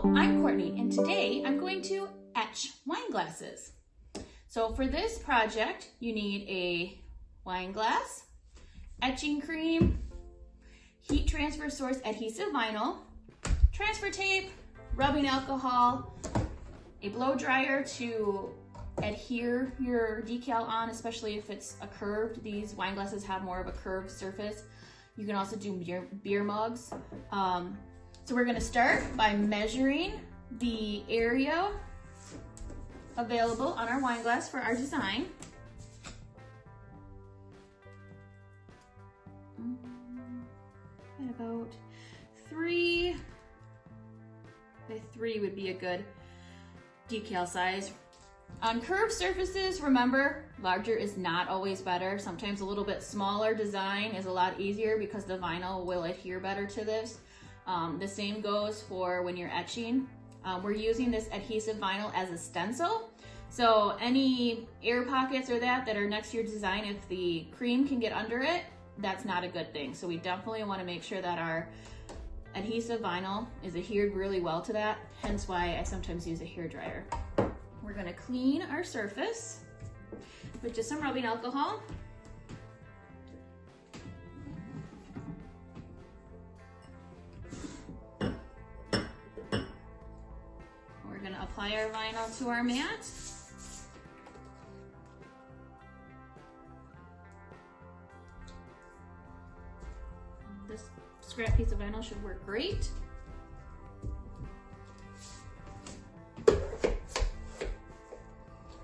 Hello, I'm Courtney, and today I'm going to etch wine glasses. So for this project, you need a wine glass, etching cream, heat transfer source adhesive vinyl, transfer tape, rubbing alcohol, a blow dryer to adhere your decal on, especially if it's a curved. These wine glasses have more of a curved surface. You can also do beer mugs. So we're gonna start by measuring the area available on our wine glass for our design. At about 3 by 3 would be a good decal size. On curved surfaces, remember, larger is not always better. Sometimes a little bit smaller design is a lot easier because the vinyl will adhere better to this. The same goes for when you're etching. We're using this adhesive vinyl as a stencil. So any air pockets or that are next to your design, if the cream can get under it, that's not a good thing. So we definitely want to make sure that our adhesive vinyl is adhered really well to that. Hence why I sometimes use a hair dryer. We're gonna clean our surface with just some rubbing alcohol. We're gonna apply our vinyl to our mat. This scrap piece of vinyl should work great.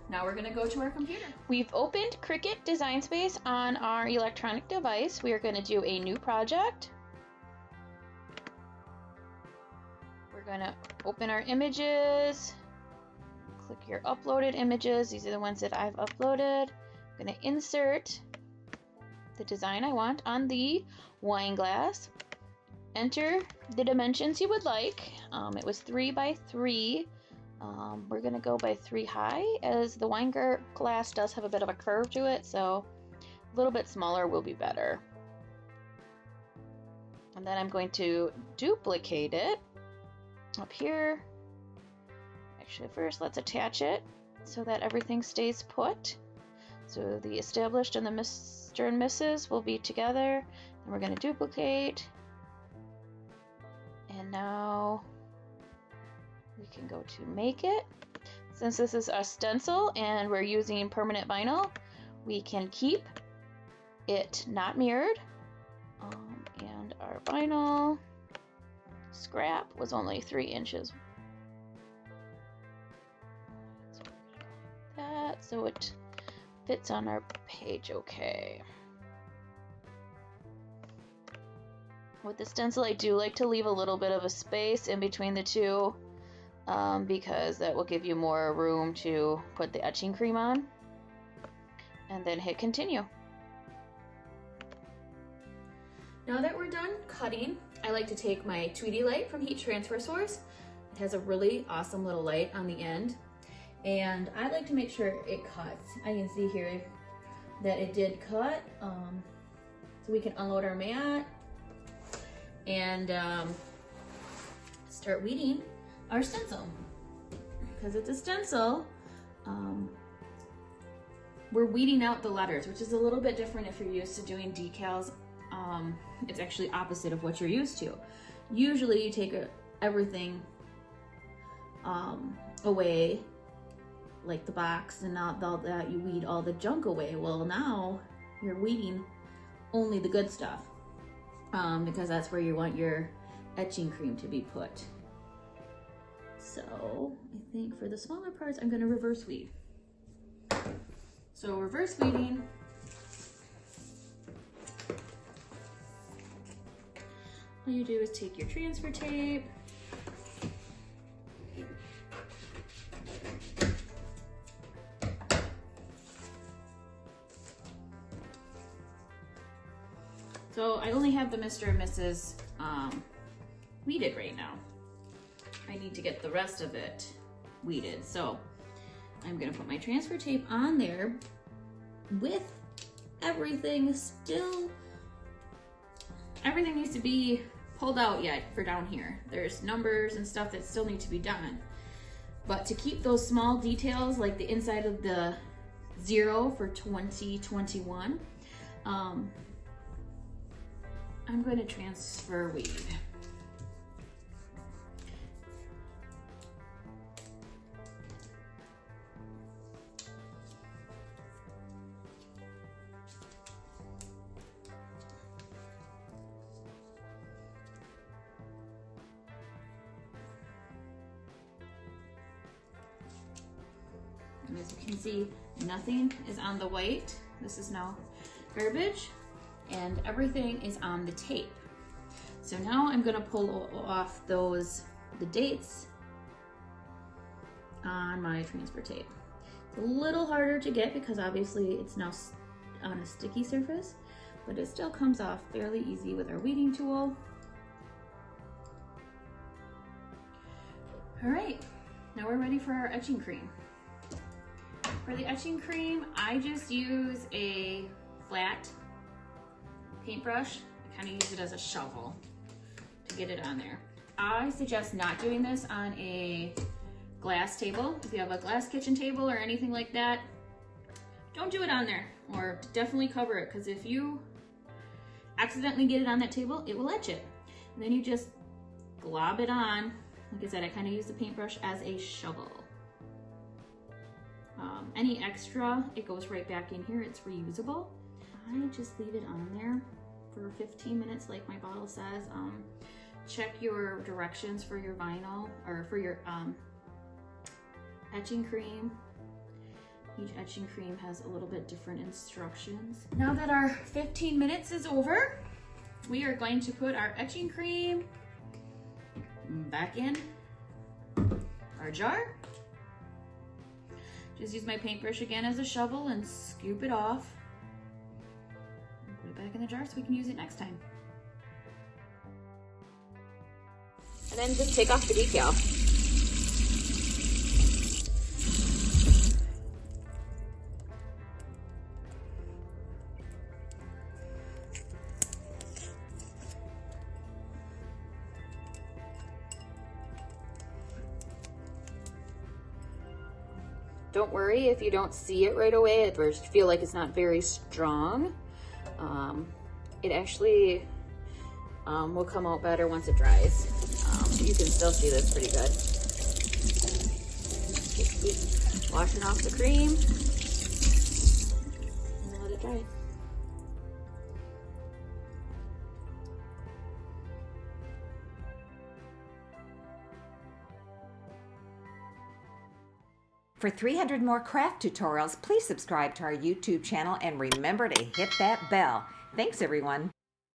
Now we're gonna go to our computer. We've opened Cricut Design Space on our electronic device. We are gonna do a new project. We're gonna open our images. Click your uploaded images. These are the ones that I've uploaded. I'm gonna insert the design I want on the wine glass. Enter the dimensions you would like. It was 3 by 3. We're gonna go by 3 high, as the wine glass does have a bit of a curve to it, so a little bit smaller will be better. And then I'm going to duplicate it up here. Actually, first let's attach it so that everything stays put. So the established and the Mr. and Mrs. will be together. And we're gonna duplicate. And now we can go to make it. Since this is a stencil and we're using permanent vinyl, we can keep it not mirrored. And our vinyl scrap was only 3 inches. So that, so it fits on our page okay. With the stencil, I do like to leave a little bit of a space in between the two. Because that will give you more room to put the etching cream on, and then hit continue. Now that we're done cutting, I like to take my Tweety light from Heat Transfer Source. It has a really awesome little light on the end, and I like to make sure it cuts. I can see here that it did cut, so we can unload our mat and start weeding our stencil. Because it's a stencil, we're weeding out the letters, which is a little bit different if you're used to doing decals. It's actually opposite of what you're used to. Usually you take everything away, like the box, and not all that, you weed all the junk away. Well, now you're weeding only the good stuff, because that's where you want your etching cream to be put. So I think for the smaller parts, I'm gonna reverse weed. So reverse weeding. All you do is take your transfer tape, so I only have the Mr. and Mrs. Weeded right now. I need to get the rest of it weeded. So I'm gonna put my transfer tape on there with everything still, everything needs to be pulled out yet for down here. There's numbers and stuff that still need to be done. But to keep those small details, like the inside of the 0 for 2021, I'm going to transfer weed. And as you can see, nothing is on the white. This is now garbage, and everything is on the tape. So now I'm gonna pull off the dates on my transfer tape. It's a little harder to get because obviously it's now on a sticky surface, but it still comes off fairly easy with our weeding tool. All right, now we're ready for our etching cream. For the etching cream, I just use a flat paintbrush. I kind of use it as a shovel to get it on there. I suggest not doing this on a glass table. If you have a glass kitchen table or anything like that, don't do it on there, or definitely cover it, because if you accidentally get it on that table, it will etch it. And then you just glob it on. Like I said, I kind of use the paintbrush as a shovel. Any extra, it goes right back in here. It's reusable. I just leave it on there for 15 minutes like my bottle says. Check your directions for your vinyl, or for your etching cream. Each etching cream has a little bit different instructions. Now that our 15 minutes is over, we are going to put our etching cream back in our jar. Just use my paintbrush again as a shovel and scoop it off. And put it back in the jar so we can use it next time. And then just take off the decal. Don't worry if you don't see it right away or feel like it's not very strong. It actually will come out better once it dries. You can still see this pretty good. Just keep washing off the cream and then let it dry. For 300 more craft tutorials, please subscribe to our YouTube channel and remember to hit that bell. Thanks, everyone.